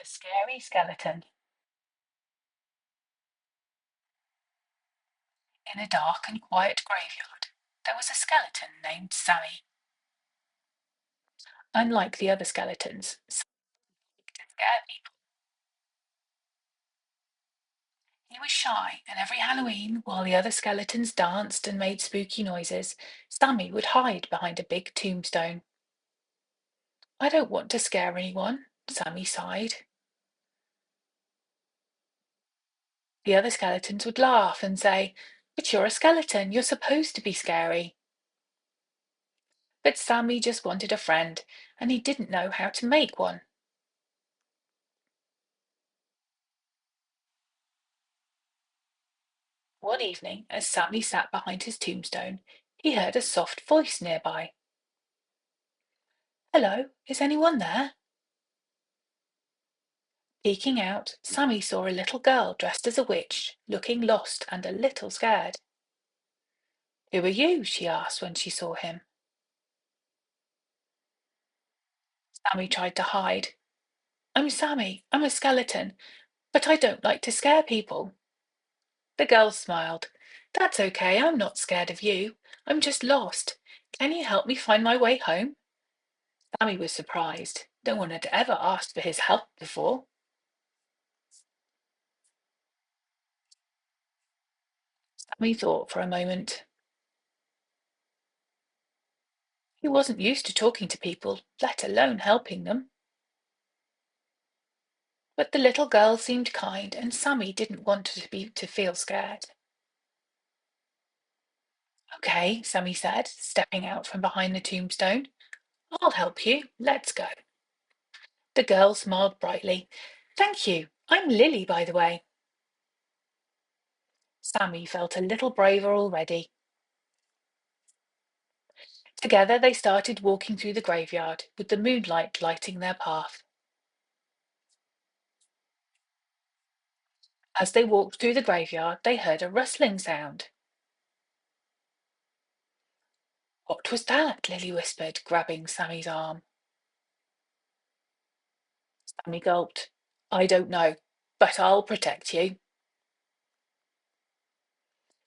A scary skeleton. In a dark and quiet graveyard, there was a skeleton named Sammy. Unlike the other skeletons, Sammy didn't scare people. He was shy, and every Halloween, while the other skeletons danced and made spooky noises, Sammy would hide behind a big tombstone. I don't want to scare anyone, Sammy sighed. The other skeletons would laugh and say, "But you're a skeleton, you're supposed to be scary." But Sammy just wanted a friend, and he didn't know how to make one. One evening, as Sammy sat behind his tombstone, he heard a soft voice nearby. "Hello, is anyone there?" Peeking out, Sammy saw a little girl dressed as a witch, looking lost and a little scared. "Who are you?" she asked when she saw him. Sammy tried to hide. "I'm Sammy, I'm a skeleton, but I don't like to scare people." The girl smiled. "That's okay, I'm not scared of you. I'm just lost. Can you help me find my way home?" Sammy was surprised. No one had ever asked for his help before. Sammy thought for a moment. He wasn't used to talking to people, let alone helping them. But the little girl seemed kind, and Sammy didn't want to feel scared. "Okay," Sammy said, stepping out from behind the tombstone. "I'll help you. Let's go." The girl smiled brightly. "Thank you. I'm Lily, by the way." Sammy felt a little braver already. Together they started walking through the graveyard, with the moonlight lighting their path. As they walked through the graveyard, they heard a rustling sound. "What was that?" Lily whispered, grabbing Sammy's arm. Sammy gulped. "I don't know, but I'll protect you."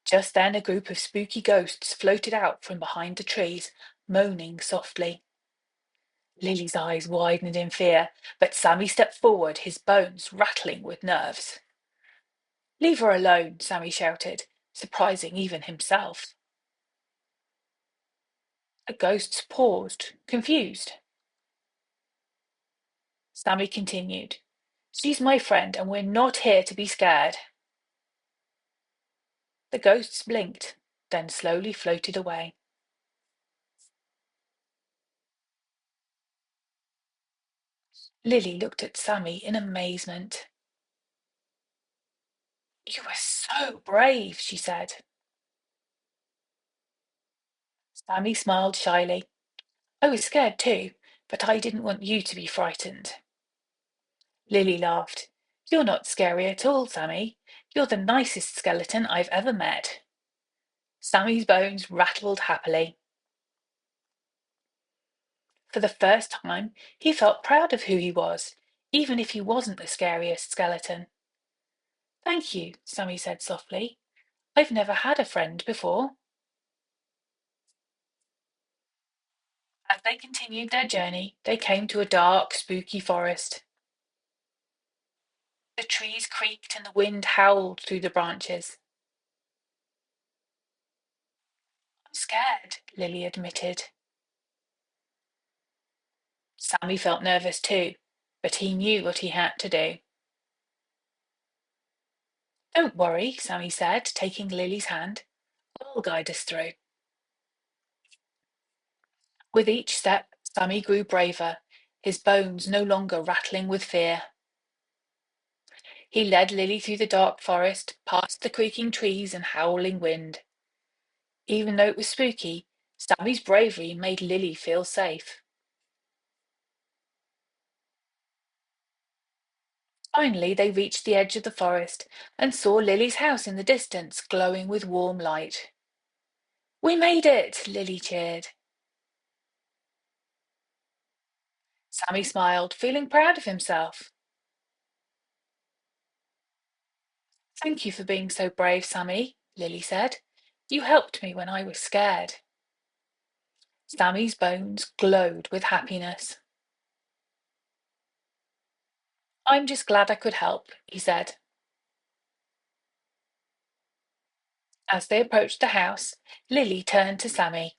Just then a group of spooky ghosts floated out from behind the trees, moaning softly. Lily's eyes widened in fear, but Sammy stepped forward, his bones rattling with nerves. "Leave her alone," Sammy shouted, surprising even himself. The ghosts paused, confused. Sammy continued. "She's my friend, and we're not here to be scared." The ghosts blinked, then slowly floated away. Lily looked at Sammy in amazement. "You were so brave," she said. Sammy smiled shyly. "I was scared too, but I didn't want you to be frightened." Lily laughed. "You're not scary at all, Sammy. You're the nicest skeleton I've ever met." Sammy's bones rattled happily. For the first time, he felt proud of who he was, even if he wasn't the scariest skeleton. "Thank you," Sammy said softly. "I've never had a friend before." As they continued their journey, they came to a dark, spooky forest. The trees creaked and the wind howled through the branches. "I'm scared," Lily admitted. Sammy felt nervous too, but he knew what he had to do. "Don't worry," Sammy said, taking Lily's hand. "I'll guide us through." With each step, Sammy grew braver, his bones no longer rattling with fear. He led Lily through the dark forest, past the creaking trees and howling wind. Even though it was spooky, Sammy's bravery made Lily feel safe. Finally, they reached the edge of the forest and saw Lily's house in the distance, glowing with warm light. "We made it!" Lily cheered. Sammy smiled, feeling proud of himself. Thank you for being so brave, Sammy, Lily said. You helped me when I was scared. Sammy's bones glowed with happiness. I'm just glad I could help, he said. As they approached the house, Lily turned to Sammy.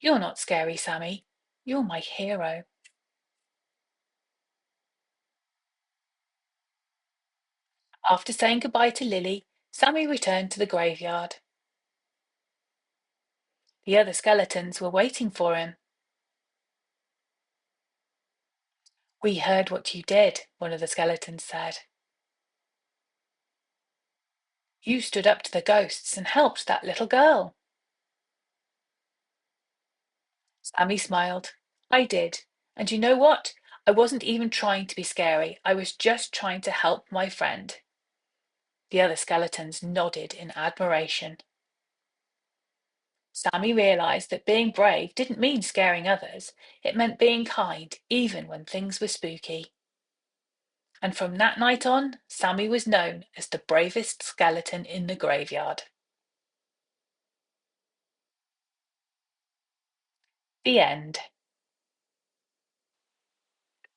You're not scary, Sammy. You're my hero. After saying goodbye to Lily, Sammy returned to the graveyard. The other skeletons were waiting for him. We heard what you did, one of the skeletons said. You stood up to the ghosts and helped that little girl. Sammy smiled. I did. And you know what? I wasn't even trying to be scary. I was just trying to help my friend. The other skeletons nodded in admiration. Sammy realized that being brave didn't mean scaring others. It meant being kind, even when things were spooky. And from that night on, Sammy was known as the bravest skeleton in the graveyard. The end.